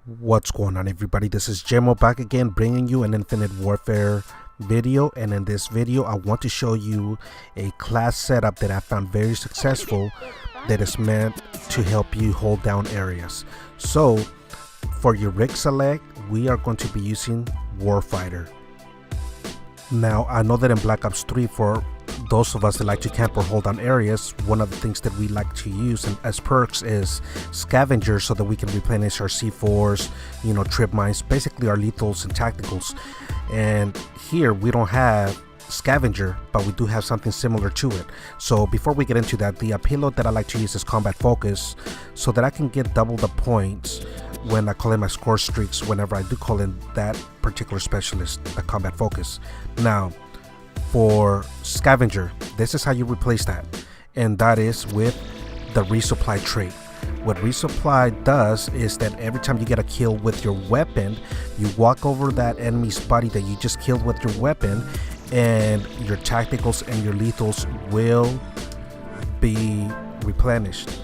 What's going on, everybody? This is Jemo back again, bringing you an Infinite Warfare video. And in this video I want to show you a class setup that I found very successful that is meant to help you hold down areas. So for your rig select, we are going to be using Warfighter. Now I know that in Black Ops 3, for those of us that like to camp or hold down areas, one of the things that we like to use as perks is Scavenger, so that we can replenish our C4s, trip mines, basically our lethals and tacticals. And here we don't have Scavenger, but we do have something similar to it. So before we get into that, the payload that I like to use is Combat Focus, so that I can get double the points when I call in my score streaks, whenever I do call in that particular specialist, the Combat Focus. Now for Scavenger, this is how you replace that, and that is with the resupply trait. What resupply does is that every time you get a kill with your weapon, you walk over that enemy's body that you just killed with your weapon, and your tacticals and your lethals will be replenished.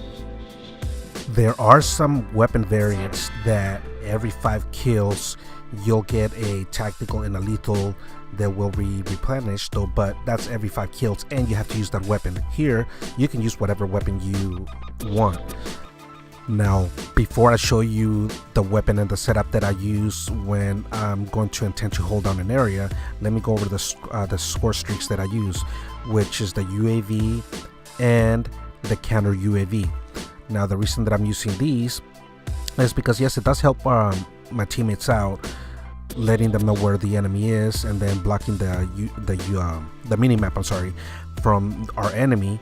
There are some weapon variants that every 5 kills you'll get a tactical and a lethal that will be replenished, though, but that's every 5 kills and you have to use that weapon. Here you can use whatever weapon you want. Now before I show you the weapon and the setup that I use when I'm going to intend to hold down an area, let me go over the score streaks that I use, which is the UAV and the counter UAV. Now the reason that I'm using these is because, yes, it does help my teammates out, letting them know where the enemy is and then blocking the mini map, from our enemy.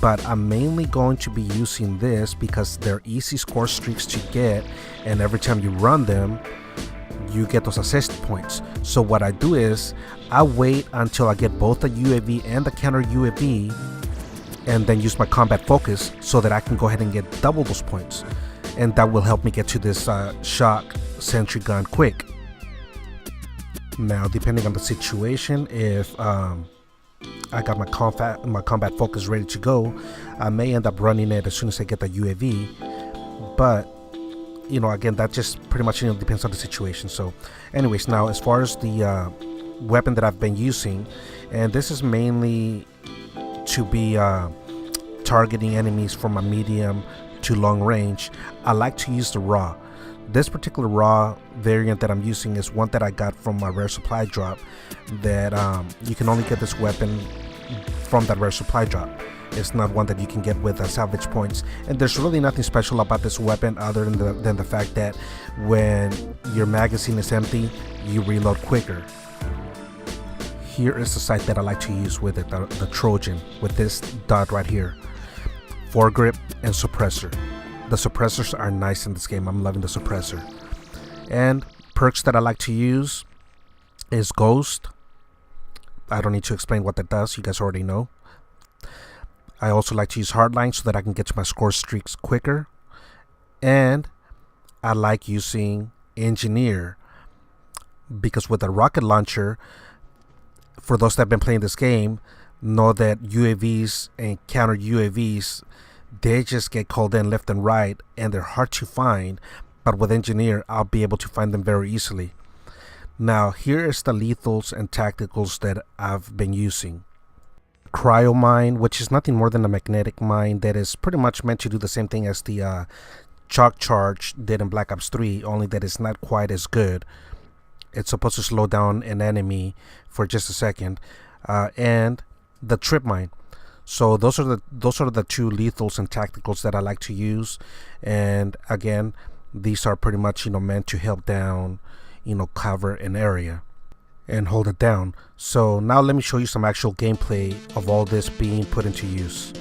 But I'm mainly going to be using this because they're easy score streaks to get, and every time you run them you get those assist points. So what I do is I wait until I get both the UAV and the counter UAV, and then use my Combat Focus so that I can go ahead and get double those points, and that will help me get to this shock sentry gun quick. Now depending on the situation, if I got my Combat Focus ready to go, I may end up running it as soon as I get the UAV, but again, that just pretty much depends on the situation. So anyways, now as far as the weapon that I've been using, and this is mainly to be targeting enemies from a medium to long range, I like to use the raw. This particular raw variant that I'm using is one that I got from my rare supply drop, that you can only get this weapon from that rare supply drop. It's not one that you can get with salvage points, and there's really nothing special about this weapon other than the fact that when your magazine is empty, you reload quicker. Here is the sight that I like to use with it, the Trojan, with this dot right here: foregrip and suppressor. The suppressors are nice in this game. I'm loving the suppressor. And perks that I like to use is Ghost. I don't need to explain what that does, you guys already know. I also like to use Hardline so that I can get to my score streaks quicker. And I like using Engineer because with the rocket launcher, for those that have been playing this game, know that UAVs and counter UAVs, they just get called in left and right and they're hard to find, but with Engineer I'll be able to find them very easily. Now here is the lethals and tacticals that I've been using. Cryo Mine, which is nothing more than a magnetic mine that is pretty much meant to do the same thing as the Chalk Charge did in Black Ops 3, only that it's not quite as good. It's supposed to slow down an enemy for just a second. And the Trip Mine. So those are the 2 lethals and tacticals that I like to use, and again, these are pretty much meant to help down, cover an area and hold it down. So now let me show you some actual gameplay of all this being put into use.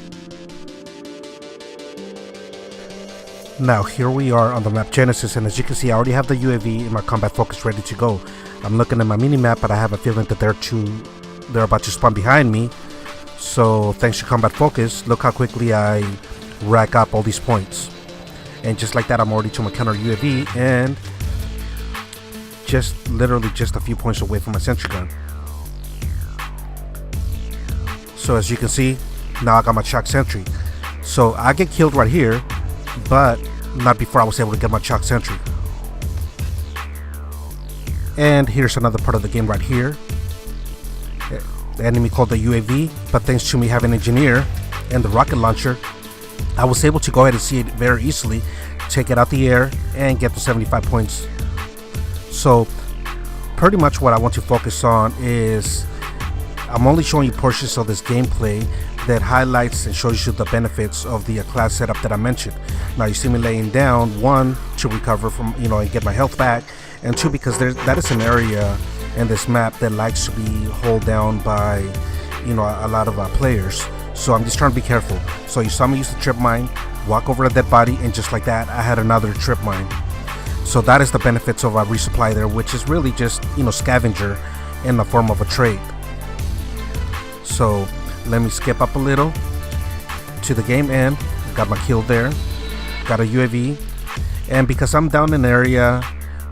Now here we are on the map Genesis, and as you can see, I already have the UAV and my Combat Focus ready to go. I'm looking at my mini map, but I have a feeling that they're about to spawn behind me. So thanks to Combat Focus, look how quickly I rack up all these points. And just like that, I'm already to my counter UAV and literally just a few points away from my sentry gun. So as you can see, now I got my shock sentry. So I get killed right here, but not before I was able to get my shock sentry. And here's another part of the game right here. The enemy called the UAV, but thanks to me having an engineer and the rocket launcher, I was able to go ahead and see it very easily, take it out the air, and get the 75 points. So pretty much what I want to focus on is I'm only showing you portions of this gameplay that highlights and shows you the benefits of the class setup that I mentioned. Now you see me laying down, one, to recover from, and get my health back, and two, because that is an area in this map that likes to be held down by a lot of players. So I'm just trying to be careful. So you saw me use the trip mine, walk over a dead body, and just like that I had another trip mine. So that is the benefits of a resupply there, which is really just scavenger in the form of a trade. So let me skip up a little to the game end. Got my kill there, got a UAV, and because I'm down in an area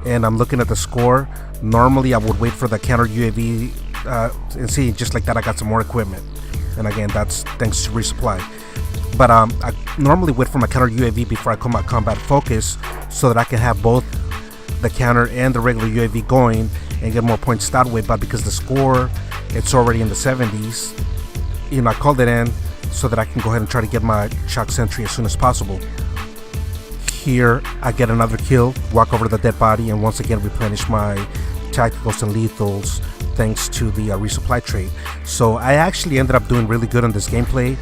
and I'm looking at the score, normally I would wait for the counter UAV and see, just like that I got some more equipment. And again, that's thanks to resupply. But I normally wait for my counter UAV before I come out combat focus, so that I can have both the counter and the regular UAV going and get more points that way. But because the score, it's already in the 70s, I called it in so that I can go ahead and try to get my shock sentry as soon as possible. Here I get another kill, walk over to the dead body, and once again replenish my tacticals and lethals thanks to the resupply trade. So I actually ended up doing really good on this gameplay,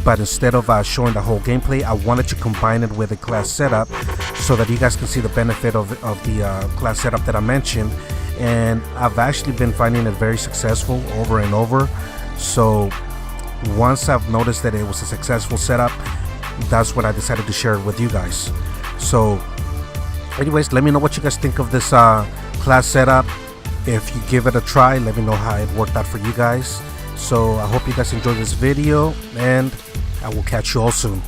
but instead of showing the whole gameplay, I wanted to combine it with a class setup so that you guys can see the benefit of the class setup that I mentioned. And I've actually been finding it very successful over and over. So once I've noticed that it was a successful setup, that's when I decided to share it with you guys. So anyways, let me know what you guys think of this class setup. If you give it a try, let me know how it worked out for you guys. So I hope you guys enjoyed this video, and I will catch you all soon.